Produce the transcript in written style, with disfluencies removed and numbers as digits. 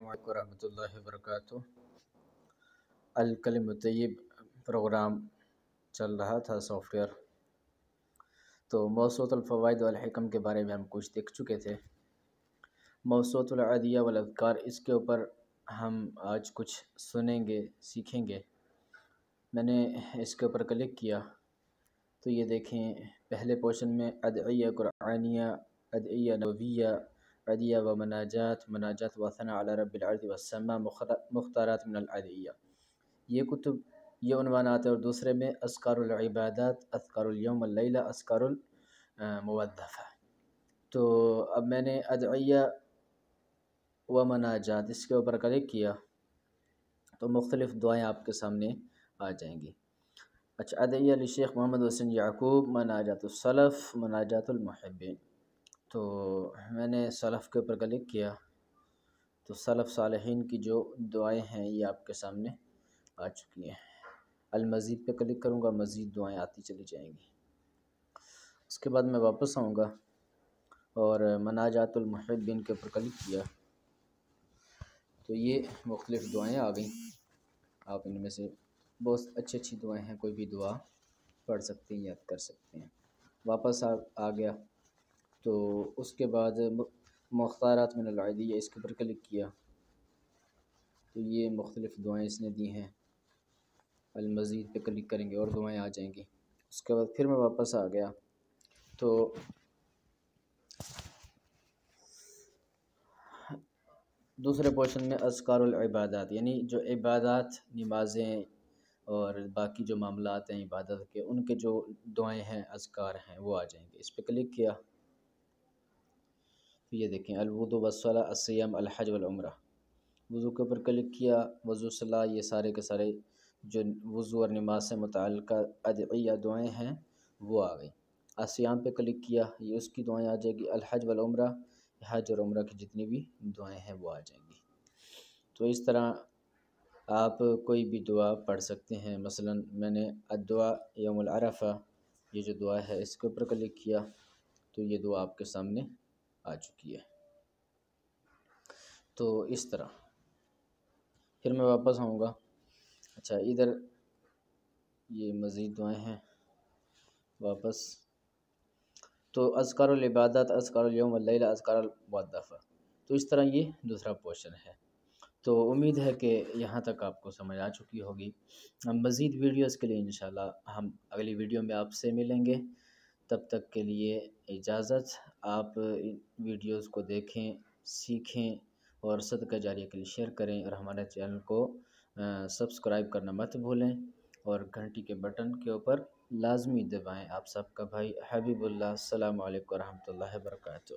وعلیکم ورحمۃ اللہ وبرکاتہ۔ الکلم الطیب پروگرام چل رہا تھا سافٹ ویئر، تو موسوعۃ الفوائد والحکم کے بارے میں ہم کچھ دیکھ چکے تھے۔ موسوعۃ العدیہ والاذکار، اس کے اوپر ہم آج کچھ سنیں گے، سیکھیں گے۔ میں نے اس کے اوپر کلک کیا تو یہ دیکھیں پہلے پورشن میں ادعیہ قرآنیہ، ادعیہ نبویہ، ادعیہ و مناجات، مناجات و ثناء علی رب الارض والسماء، مختارات من الادعیہ، یہ کتب، یہ عنوانات ہیں۔ اور دوسرے میں اذکار العبادات، اذکار الیوم واللیلہ، اذکار الموظفہ۔ تو اب میں نے ادعیہ و مناجات اس کے اوپر کلک کیا تو مختلف دعائیں آپ کے سامنے آ جائیں گی۔ اچھا، ادعیہ لشیخ محمد حسین یعقوب، مناجات السلف، مناجات المحبین۔ تو میں نے سلف کے اوپر کلک کیا تو سلف صالحین کی جو دعائیں ہیں یہ آپ کے سامنے آ چکی ہیں۔ المزید پہ کلک کروں گا، مزید دعائیں آتی چلی جائیں گی۔ اس کے بعد میں واپس آؤں گا اور مناجات المحبین کے اوپر کلک کیا تو یہ مختلف دعائیں آ گئیں۔ آپ ان میں سے بہت اچھی دعائیں ہیں، کوئی بھی دعا پڑھ سکتے ہیں، یاد کر سکتے ہیں۔ واپس آ گیا تو اس کے بعد مختارات من العدیہ، اس کے اوپر کلک کیا تو یہ مختلف دعائیں اس نے دی ہیں۔ المزید پہ کلک کریں گے اور دعائیں آ جائیں گی۔ اس کے بعد پھر میں واپس آ گیا تو دوسرے پورشن میں اذکار العبادات، یعنی جو عبادات، نمازیں اور باقی جو معاملات ہیں عبادت کے، ان کے جو دعائیں ہیں، اذکار ہیں، وہ آ جائیں گے۔ اس پہ کلک کیا تو یہ دیکھیں الوضو والصلاۃ، الصیام، الحج والعمرہ۔ وضو کے اوپر کلک کیا، وضو، صلاح، یہ سارے کے سارے جو وضو اور نماز سے متعلقہ ادعیہ دعائیں ہیں وہ آ گئیں۔ الصیام پہ کلک کیا، یہ اس کی دعائیں آ جائیں گی۔ الحج والعمرہ، حج اور عمرہ کی جتنی بھی دعائیں ہیں وہ آ جائیں گی۔ تو اس طرح آپ کوئی بھی دعا پڑھ سکتے ہیں۔ مثلا میں نے الدعاء یوم العرفہ، یہ جو دعا ہے اس کے اوپر کلک کیا تو یہ دعا آپ کے سامنے آ چکی ہے۔ تو اس طرح پھر میں واپس آؤں گا۔ اچھا، ادھر یہ مزید دعائیں ہیں، واپس تو اذکار العبادات، اذکار الیوم واللیلہ، اذکار الموظفہ۔ تو اس طرح یہ دوسرا پورشن ہے۔ تو امید ہے کہ یہاں تک آپ کو سمجھ آ چکی ہوگی۔ مزید ویڈیوز کے لیے انشاءاللہ ہم اگلی ویڈیو میں آپ سے ملیں گے۔ تب تک کے لیے اجازت۔ آپ ویڈیوز کو دیکھیں، سیکھیں اور صدقہ جاریہ کے لیے شیئر کریں، اور ہمارے چینل کو سبسکرائب کرنا مت بھولیں، اور گھنٹی کے بٹن کے اوپر لازمی دبائیں۔ آپ سب کا بھائی حبیب اللہ، السلام علیکم ورحمۃ اللہ وبرکاتہ۔